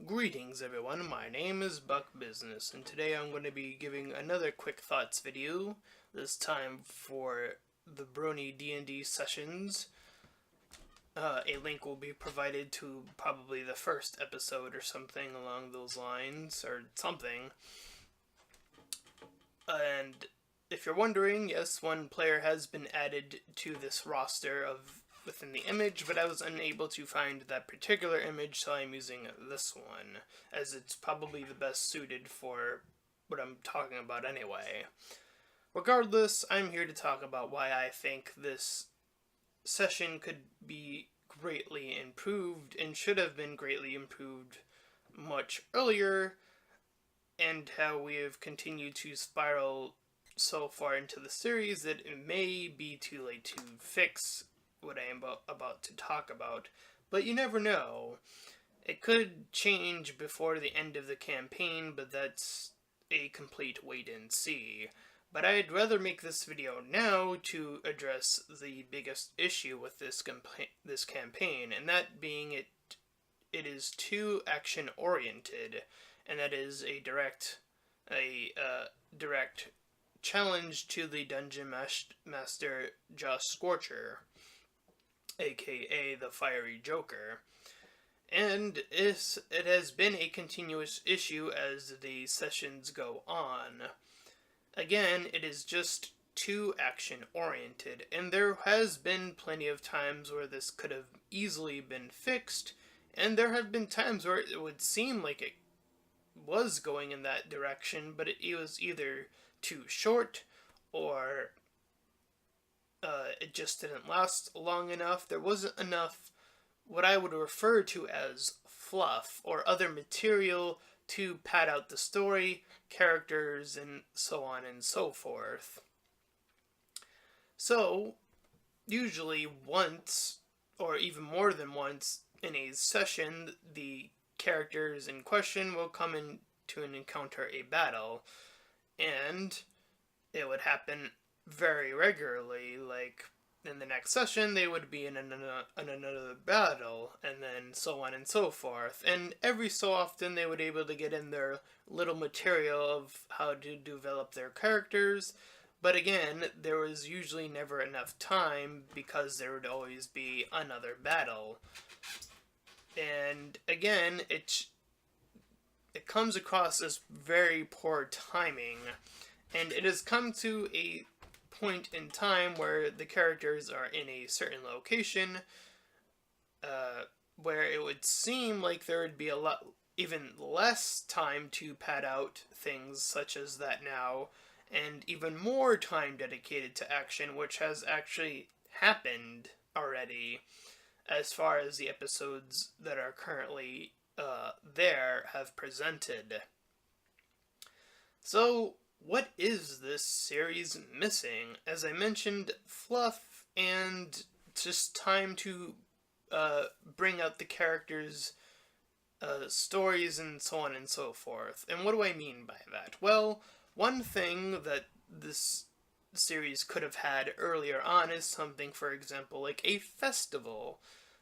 Greetings everyone, my name is Buck Business, and today I'm going to be giving another quick thoughts video, this time for the Brony D&D sessions. A link will be provided to probably the first episode or something along those lines, or something. And if you're wondering, yes, one player has been added to this roster of within the image, but I was unable to find that particular image, so I'm using this one, as it's probably the best suited for what I'm talking about anyway. Regardless, I'm here to talk about why I think this session could be greatly improved and should have been greatly improved much earlier, and how we have continued to spiral so far into the series that it may be too late to fix what I am about to talk about, but you never know. It could change before the end of the campaign, but that's a complete wait and see. But I'd rather make this video now to address the biggest issue with this campaign, and that being it is too action-oriented, and that is a direct challenge to the Dungeon Master Josh Scorcher, aka the Fiery Joker. And it has been a continuous issue as the sessions go on. Again, it is just too action-oriented, and there has been plenty of times where this could have easily been fixed, and there have been times where it would seem like it was going in that direction, but it was either too short, or it just didn't last long enough. There wasn't enough what I would refer to as fluff or other material to pad out the story, characters, and so on and so forth. So, usually once, or even more than once, in a session, the characters in question will come in to encounter a battle, and it would happen very regularly. Like, in the next session they would be in another battle, and then so on and so forth, and every so often they would be able to get in their little material of how to develop their characters, but again, there was usually never enough time because there would always be another battle. And again, it comes across as very poor timing, and it has come to a point in time where the characters are in a certain location, where it would seem like there would be even less time to pad out things such as that now, and even more time dedicated to action, which has actually happened already, as far as the episodes that are currently there have presented. So, what is this series missing? As I mentioned, fluff and just time to bring out the characters' stories and so on and so forth. And what do I mean by that? Well, one thing that this series could have had earlier on is something, for example, like a festival.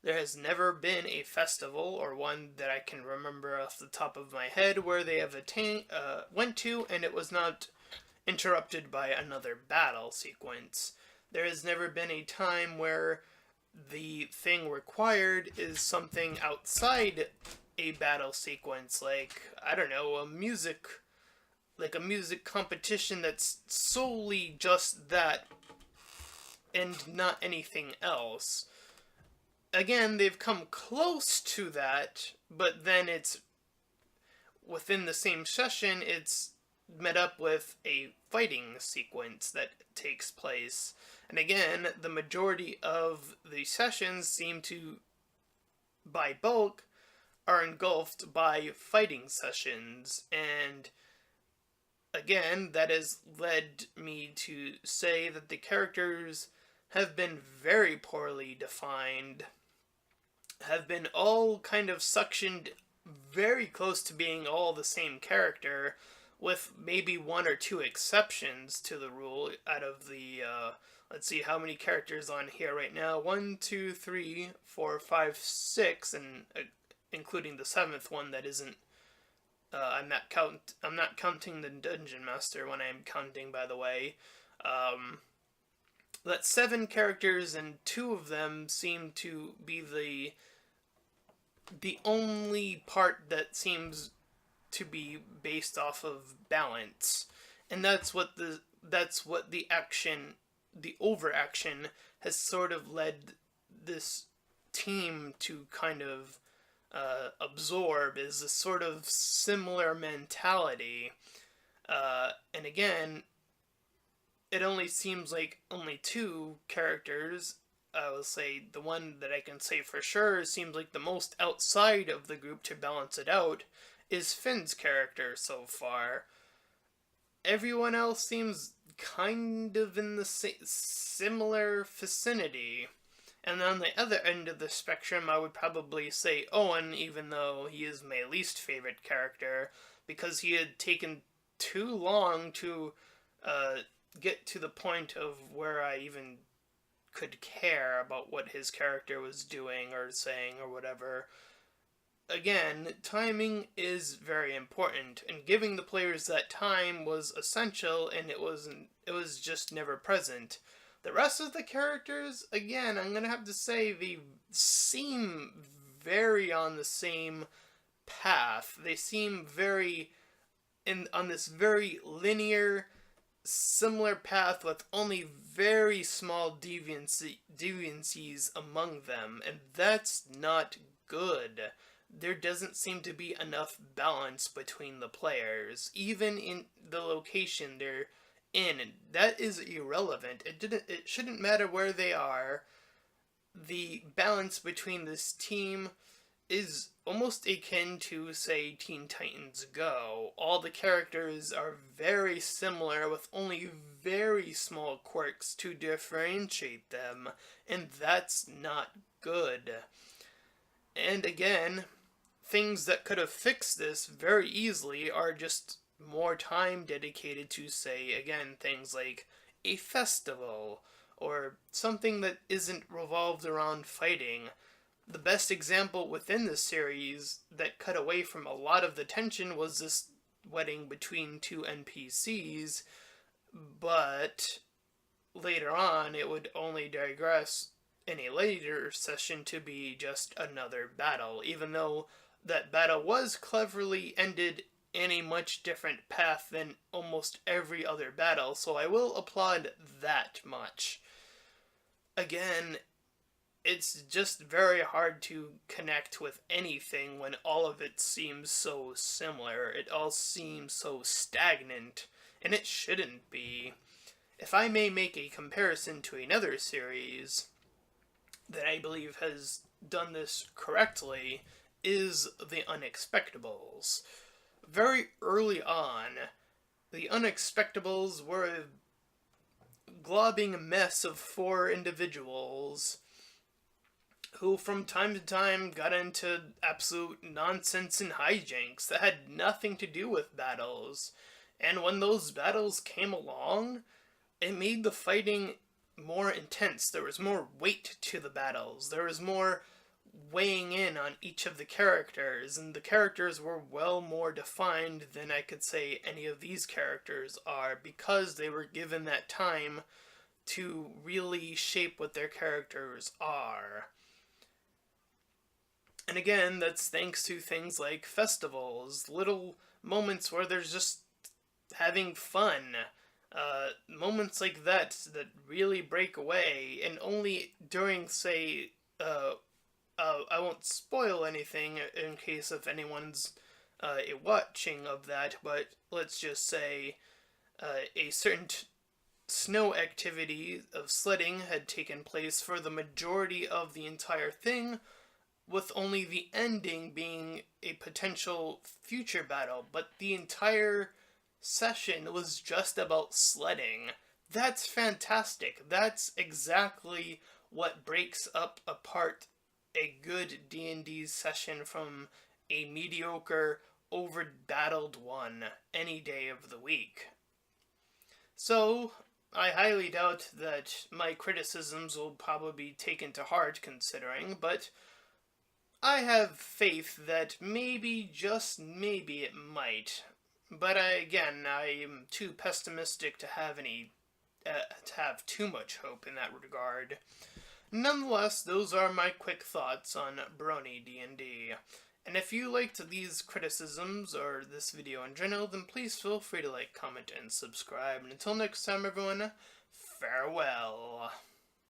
There has never been a festival, or one that I can remember off the top of my head, where they have went to and it was not interrupted by another battle sequence. There has never been a time where the thing required is something outside a battle sequence, like, I don't know, a music competition that's solely just that and not anything else. Again, they've come close to that, but then it's within the same session, it's met up with a fighting sequence that takes place. And again, the majority of the sessions seem to, by bulk, are engulfed by fighting sessions. And again, that has led me to say that the characters have been very poorly defined, have been all kind of suctioned very close to being all the same character, with maybe one or two exceptions to the rule out of the, let's see how many characters on here right now. 1, 2, 3, 4, 5, 6, and including the 7th one that isn't. I'm not counting the dungeon master when I'm counting. By the way, that's 7 characters, and 2 of them seem to be the only part that seems to be based off of balance, and that's what the action, the overaction, has sort of led this team to kind of absorb, is a sort of similar mentality. And again, it only seems like only 2 characters. I will say the one that I can say for sure seems like the most outside of the group to balance it out is Finn's character so far. Everyone else seems kind of in the similar vicinity. And on the other end of the spectrum, I would probably say Owen, even though he is my least favorite character, because he had taken too long to get to the point of where I even could care about what his character was doing or saying or whatever. Again, timing is very important, and giving the players that time was essential, and it was just never present. The rest of the characters, again, I'm gonna have to say they seem very on the same path. They seem very on this very linear, similar path with only very small deviancies among them, and that's not good. There doesn't seem to be enough balance between the players, even in the location they're in. That is irrelevant. It shouldn't matter where they are. The balance between this team is almost akin to, say, Teen Titans Go. All the characters are very similar with only very small quirks to differentiate them, and that's not good. And again, things that could have fixed this very easily are just more time dedicated to, say, again, things like a festival or something that isn't revolved around fighting. The best example within this series that cut away from a lot of the tension was this wedding between 2 NPCs, but later on it would only digress in a later session to be just another battle, even though that battle was cleverly ended in a much different path than almost every other battle, so I will applaud that much. Again, it's just very hard to connect with anything when all of it seems so similar. It all seems so stagnant, and it shouldn't be. If I may make a comparison to another series that I believe has done this correctly, is The Unexpectables. Very early on, The Unexpectables were a globbing mess of 4 individuals who from time to time got into absolute nonsense and hijinks that had nothing to do with battles. And when those battles came along, it made the fighting more intense. There was more weight to the battles. There was more weighing in on each of the characters, and the characters were well more defined than I could say any of these characters are, because they were given that time to really shape what their characters are. And again, that's thanks to things like festivals, little moments where there's just having fun. Moments like that really break away, and only during, say, I won't spoil anything in case if anyone's watching of that, but let's just say a certain snow activity of sledding had taken place for the majority of the entire thing, with only the ending being a potential future battle, but the entire session was just about sledding. That's fantastic. That's exactly what breaks apart a good D&D session from a mediocre, over-battled one any day of the week. So, I highly doubt that my criticisms will probably be taken to heart, considering, but I have faith that maybe, just maybe, it might. But I am too pessimistic to have to have too much hope in that regard. Nonetheless, those are my quick thoughts on Brony D&D. And if you liked these criticisms or this video in general, then please feel free to like, comment, and subscribe. And until next time, everyone, farewell.